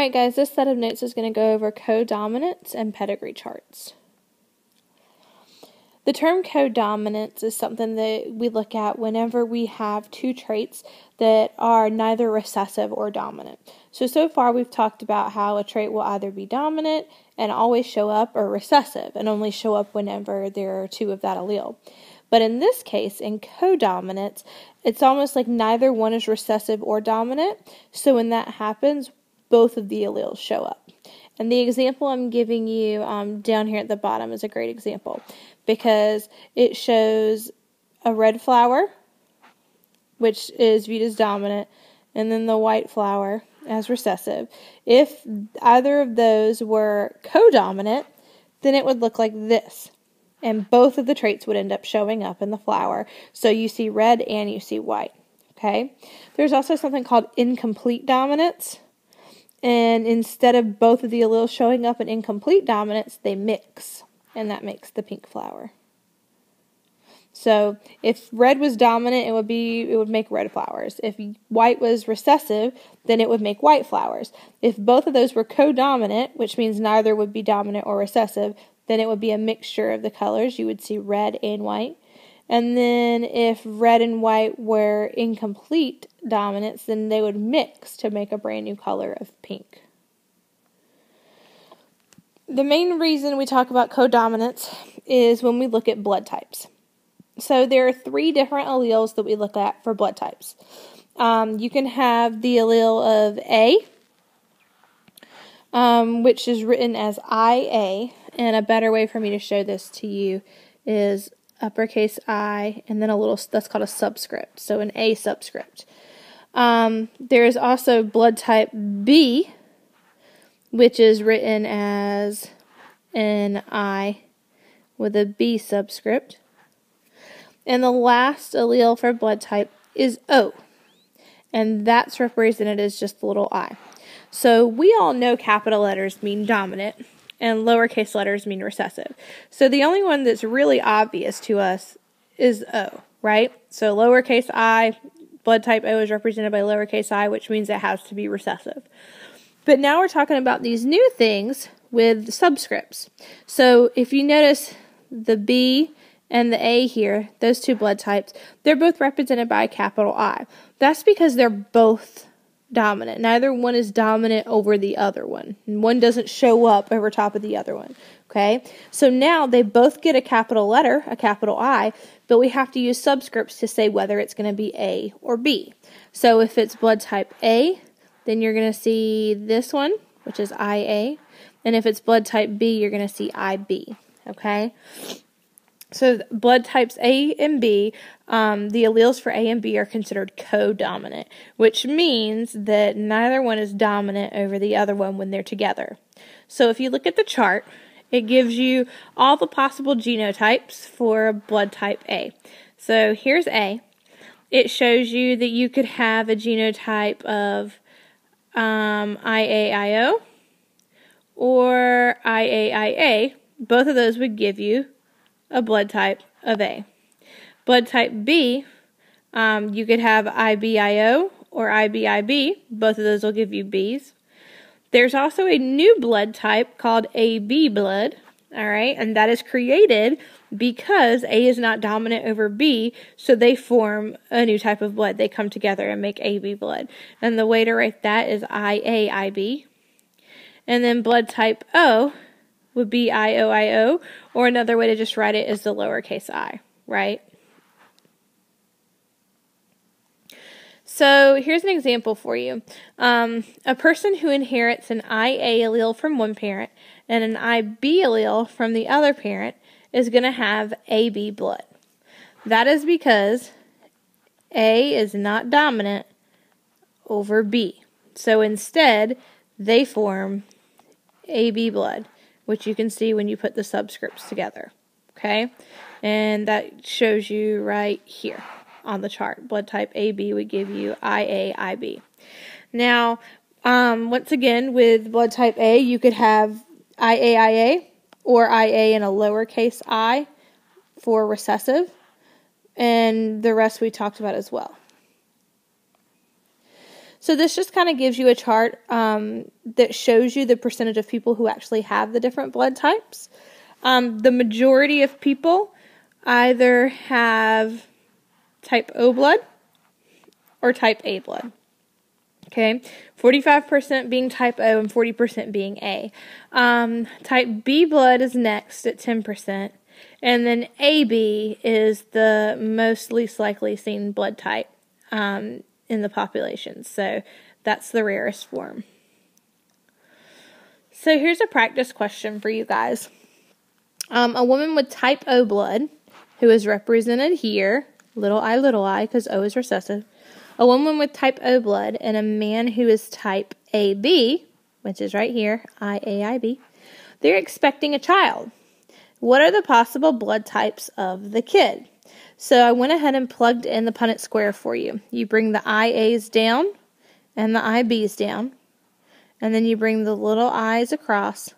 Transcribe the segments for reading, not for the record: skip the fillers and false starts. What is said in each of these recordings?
Alright guys, this set of notes is going to go over codominance and pedigree charts. The term codominance is something that we look at whenever we have two traits that are neither recessive or dominant. So far we've talked about how a trait will either be dominant and always show up, or recessive and only show up whenever there are two of that allele. But in this case, in codominance, it's almost like neither one is recessive or dominant, so when that happens, both of the alleles show up. And the example I'm giving you down here at the bottom is a great example, because it shows a red flower, which is viewed as dominant, and then the white flower as recessive. If either of those were codominant, then it would look like this, and both of the traits would end up showing up in the flower. So you see red and you see white. Okay. There's also something called incomplete dominance. And instead of both of the alleles showing up in incomplete dominance, they mix, and that makes the pink flower. So if red was dominant, it would make red flowers. If white was recessive, then it would make white flowers. If both of those were codominant, which means neither would be dominant or recessive, then it would be a mixture of the colors. You would see red and white. And then if red and white were incomplete dominance, then they would mix to make a brand new color of pink. The main reason we talk about codominance is when we look at blood types. So there are 3 different alleles that we look at for blood types. You can have the allele of A, which is written as IA, and a better way for me to show this to you is uppercase I, and then a little, that's called a subscript, so an A subscript. There is also blood type B, which is written as an I with a B subscript. And the last allele for blood type is O, and that's represented as just the little I. So we all know capital letters mean dominant, and lowercase letters mean recessive. So the only one that's really obvious to us is O, right? So lowercase I, blood type O is represented by lowercase I, which means it has to be recessive. But now we're talking about these new things with subscripts. So if you notice the B and the A here, those 2 blood types, they're both represented by a capital I. That's because they're both dominant. Neither one is dominant over the other one. And one doesn't show up over top of the other one. Okay? So now they both get a capital letter, a capital I, but we have to use subscripts to say whether it's going to be A or B. So if it's blood type A, then you're going to see this one, which is IA. And if it's blood type B, you're going to see IB. Okay? So blood types A and B, the alleles for A and B are considered codominant, which means that neither one is dominant over the other one when they're together. So if you look at the chart, it gives you all the possible genotypes for blood type A. So here's A. It shows you that you could have a genotype of IAIO or IAIA. Both of those would give you a blood type of A. Blood type B, you could have IBIO or IBIB. Both of those will give you Bs. There's also a new blood type called AB blood, alright, and that is created because A is not dominant over B, so they form a new type of blood. They come together and make AB blood. And the way to write that is IAIB. And then blood type O would be IOIO, or another way to just write it is the lowercase I, right? So here's an example for you. A person who inherits an IA allele from one parent and an IB allele from the other parent is going to have AB blood. That is because A is not dominant over B. So instead, they form AB blood, which you can see when you put the subscripts together, okay? And that shows you right here on the chart. Blood type AB would give you IAIB. Now, once again, with blood type A, you could have IAIA or IA in a lowercase I for recessive, and the rest we talked about as well. So this just kind of gives you a chart that shows you the percentage of people who actually have the different blood types. The majority of people either have type O blood or type A blood. Okay, 45% being type O and 40% being A. Type B blood is next at 10%, and then AB is the least likely seen blood type in the population. So that's the rarest form. So here's a practice question for you guys. A woman with type O blood, who is represented here, little I, because O is recessive. A woman with type O blood and a man who is type AB, which is right here, IAIB, they're expecting a child. What are the possible blood types of the kid? So I went ahead and plugged in the Punnett square for you. You bring the IAs down and the IBs down, and then you bring the little i's across,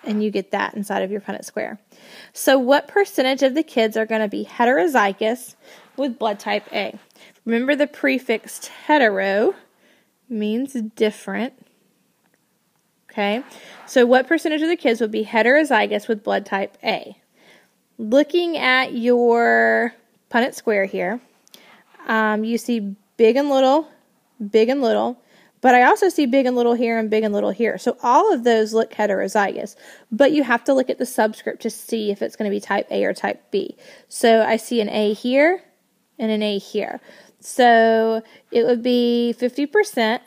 and you get that inside of your Punnett square. So what percentage of the kids are going to be heterozygous with blood type A? Remember, the prefix hetero means different. Okay, so what percentage of the kids would be heterozygous with blood type A? Looking at your Punnett square here, you see big and little, but I also see big and little here and big and little here. So all of those look heterozygous, but you have to look at the subscript to see if it's going to be type A or type B. So I see an A here and an A here. So it would be 50%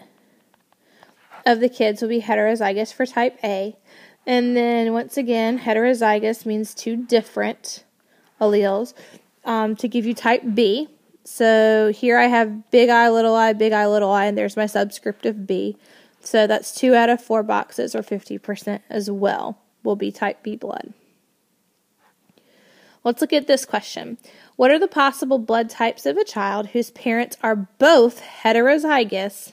of the kids will be heterozygous for type A. And then once again, heterozygous means two different alleles to give you type B. So here I have big I, and there's my subscript of B. So that's 2 out of 4 boxes, or 50% as well, will be type B blood. Let's look at this question. What are the possible blood types of a child whose parents are both heterozygous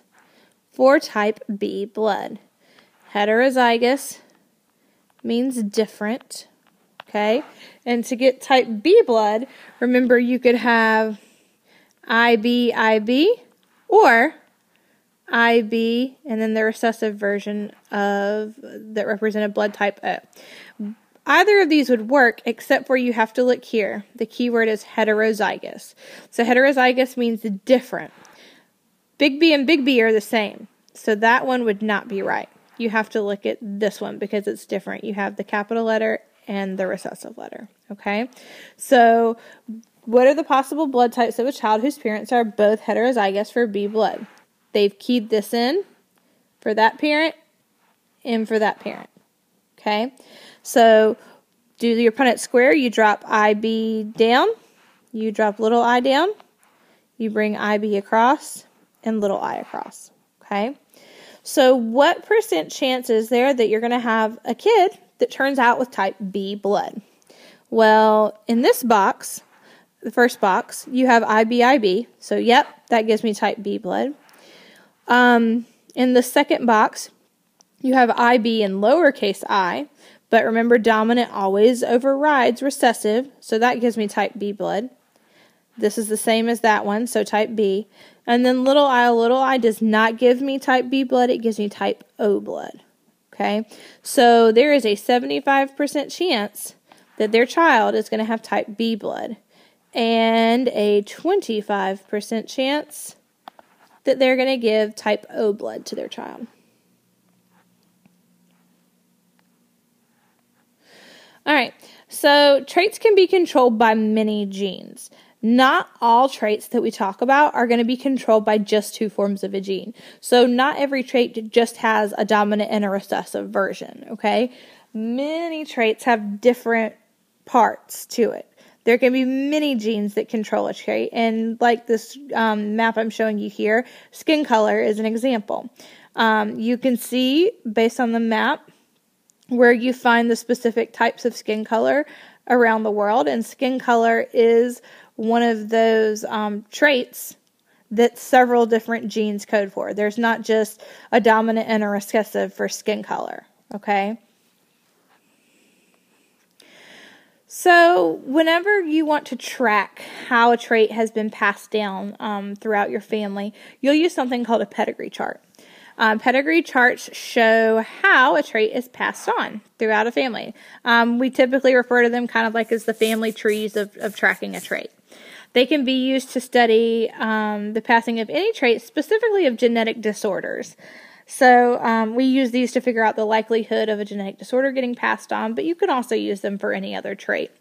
for type B blood? Heterozygous means different, okay? And to get type B blood, remember you could have IB, or IB, and then the recessive version of that represented blood type O. Either of these would work, except for you have to look here. The key word is heterozygous. So heterozygous means different. Big B and big B are the same. So that one would not be right. You have to look at this one because it's different. You have the capital letter and the recessive letter. Okay? So what are the possible blood types of a child whose parents are both heterozygous for B blood? They've keyed this in for that parent and for that parent. Okay? So do your Punnett square. You drop IB down. You drop little I down. You bring IB across and little I across. Okay? So what percent chance is there that you're going to have a kid that turns out with type B blood? Well, in this box, the first box, you have IB. So, yep, that gives me type B blood. In the second box, you have IB in lowercase I. But remember, dominant always overrides recessive, so that gives me type B blood. This is the same as that one, so type B. And then little I does not give me type B blood, it gives me type O blood. Okay, so there is a 75% chance that their child is going to have type B blood, and a 25% chance that they're going to give type O blood to their child. Alright, so traits can be controlled by many genes. Not all traits that we talk about are going to be controlled by just 2 forms of a gene. So not every trait just has a dominant and a recessive version, okay? Many traits have different parts to it. There can be many genes that control a trait, and like this map I'm showing you here, skin color is an example. You can see, based on the map, where you find the specific types of skin color around the world, and skin color is one of those traits that several different genes code for. There's not just a dominant and a recessive for skin color, okay? So whenever you want to track how a trait has been passed down throughout your family, you'll use something called a pedigree chart. Pedigree charts show how a trait is passed on throughout a family. We typically refer to them kind of like as the family trees of tracking a trait. They can be used to study the passing of any trait, specifically of genetic disorders. So we use these to figure out the likelihood of a genetic disorder getting passed on, but you can also use them for any other trait.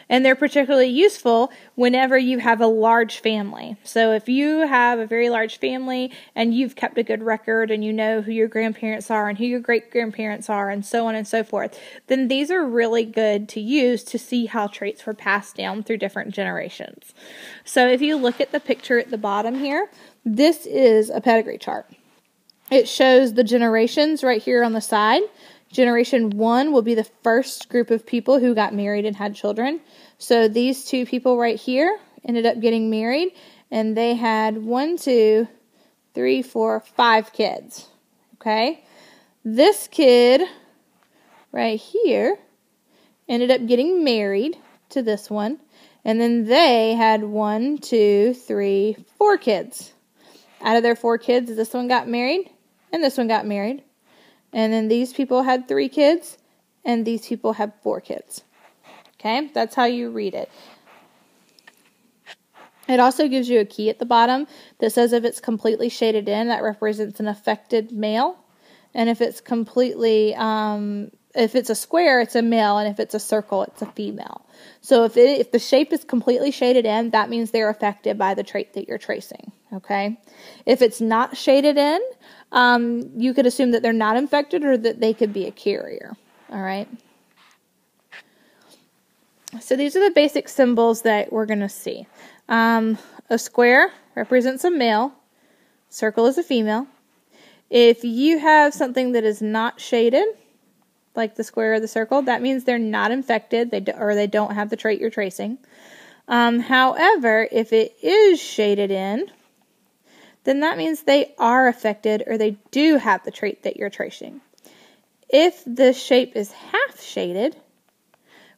And they're particularly useful whenever you have a large family. So if you have a very large family and you've kept a good record and you know who your grandparents are and who your great-grandparents are and so on and so forth, then these are really good to use to see how traits were passed down through different generations. So if you look at the picture at the bottom here, this is a pedigree chart. It shows the generations right here on the side. Generation 1 will be the first group of people who got married and had children. So these two people right here ended up getting married, and they had 5 kids. Okay? This kid right here ended up getting married to this one, and then they had 4 kids. Out of their 4 kids, this one got married, and this one got married. And then these people had 3 kids, and these people had 4 kids. Okay, that's how you read it. It also gives you a key at the bottom that says if it's completely shaded in, that represents an affected male. And if it's completely, if it's a square, it's a male, and if it's a circle, it's a female. So if the shape is completely shaded in, that means they're affected by the trait that you're tracing. Okay, if it's not shaded in, you could assume that they're not infected or that they could be a carrier. All right. So these are the basic symbols that we're going to see. A square represents a male. Circle is a female. If you have something that is not shaded, like the square or the circle, that means they're not infected, or they don't have the trait you're tracing. However, if it is shaded in, then that means they are affected or they do have the trait that you're tracing. If the shape is half shaded,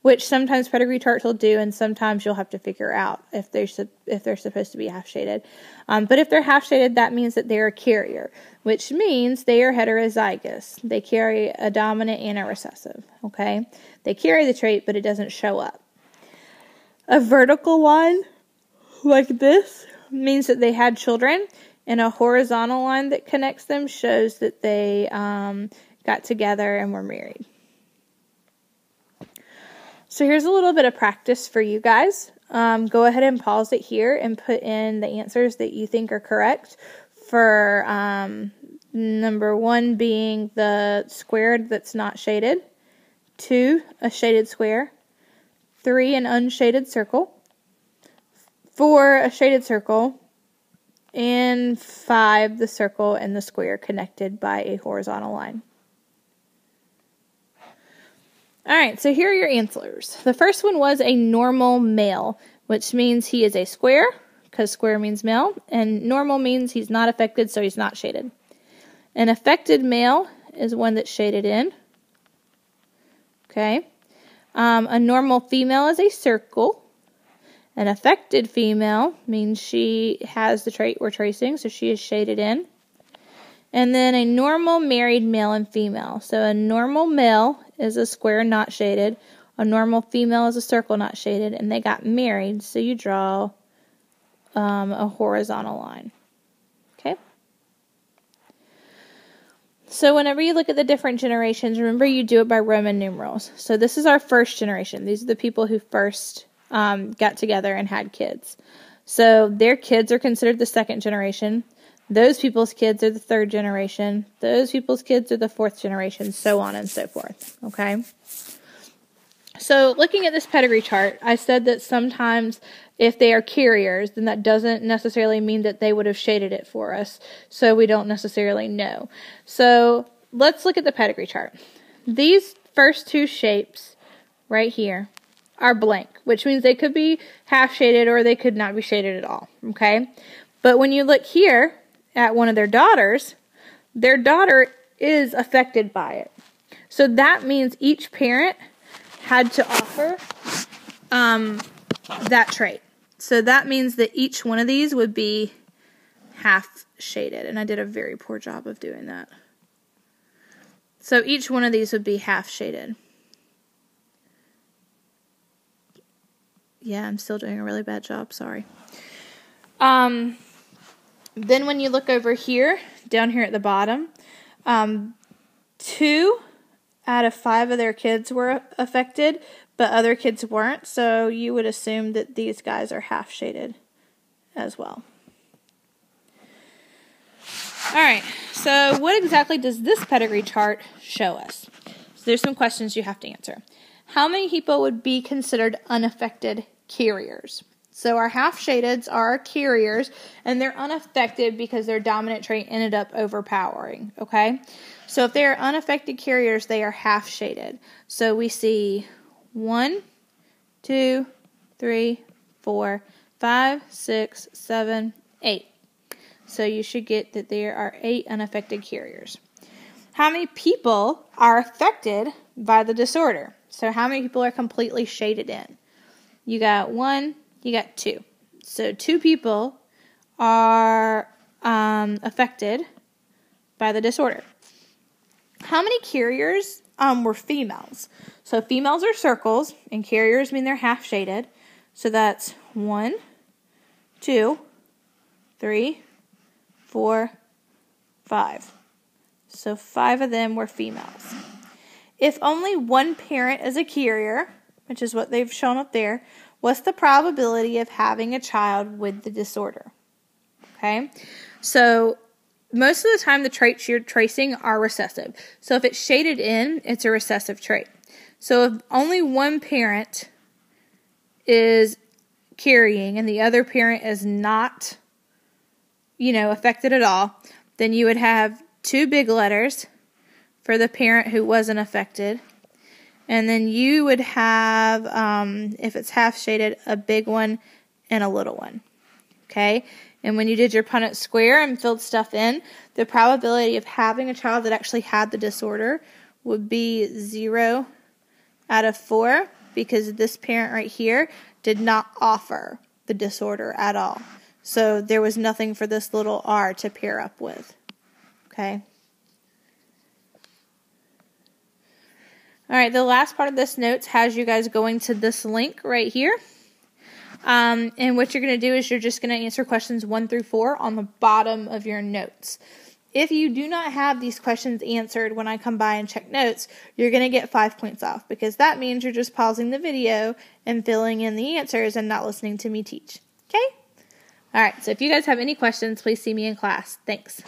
which sometimes pedigree charts will do, and sometimes you'll have to figure out if they're supposed to be half shaded. But if they're half shaded, that means that they're a carrier, which means they are heterozygous. They carry a dominant and a recessive. Okay, they carry the trait, but it doesn't show up. A vertical line like this means that they had children, and a horizontal line that connects them shows that they got together and were married. So here's a little bit of practice for you guys. Go ahead and pause it here and put in the answers that you think are correct for number 1 being the square that's not shaded, 2, a shaded square, 3, an unshaded circle, 4, a shaded circle, and 5, the circle and the square connected by a horizontal line. Alright, so here are your answers. The first one was a normal male, which means he is a square, because square means male, and normal means he's not affected, so he's not shaded. An affected male is one that's shaded in. Okay. A normal female is a circle. An affected female means she has the trait we're tracing, so she is shaded in. And then a normal married male and female. So a normal male is a square not shaded. A normal female is a circle not shaded. And they got married, so you draw a horizontal line. Okay? So whenever you look at the different generations, remember you do it by Roman numerals. So this is our first generation. These are the people who first got together and had kids. So their kids are considered the second generation. Those people's kids are the third generation. Those people's kids are the fourth generation, so on and so forth. Okay? So looking at this pedigree chart, I said that sometimes if they are carriers, then that doesn't necessarily mean that they would have shaded it for us. So we don't necessarily know. So let's look at the pedigree chart. These first 2 shapes right here are blank, which means they could be half shaded or they could not be shaded at all. Okay? But when you look here at one of their daughters, their daughter is affected by it. So that means each parent had to offer that trait. So that means that each one of these would be half shaded, and I did a very poor job of doing that. So each one of these would be half shaded. Yeah, I'm still doing a really bad job, sorry. Then when you look over here, down here at the bottom, 2 out of 5 of their kids were affected, but other kids weren't, so you would assume that these guys are half shaded as well. Alright, so what exactly does this pedigree chart show us? So there's some questions you have to answer. How many people would be considered unaffected carriers? So our half shadeds are carriers, and they're unaffected because their dominant trait ended up overpowering, okay? So if they are unaffected carriers, they are half shaded. So we see 1, 2, 3, 4, 5, 6, 7, 8. So you should get that there are 8 unaffected carriers. How many people are affected by the disorder? So how many people are completely shaded in? You got 1, you got 2. So 2 people are affected by the disorder. How many carriers were females? So females are circles, and carriers mean they're half shaded. So that's 1, 2, 3, 4, 5. So 5 of them were females. If only one parent is a carrier, which is what they've shown up there, what's the probability of having a child with the disorder? Okay, so most of the time the traits you're tracing are recessive. So if it's shaded in, it's a recessive trait. So if only one parent is carrying and the other parent is not, affected at all, then you would have 2 big letters for the parent who wasn't affected. And then you would have, if it's half shaded, a big one and a little one. Okay? And when you did your Punnett square and filled stuff in, the probability of having a child that actually had the disorder would be 0 out of 4, because this parent right here did not offer the disorder at all. So there was nothing for this little r to pair up with. Okay? Alright, the last part of this notes has you guys going to this link right here. And what you're going to do is you're just going to answer questions 1 through 4 on the bottom of your notes. If you do not have these questions answered when I come by and check notes, you're going to get 5 points off, because that means you're just pausing the video and filling in the answers and not listening to me teach. Okay? Alright, so if you guys have any questions, please see me in class. Thanks.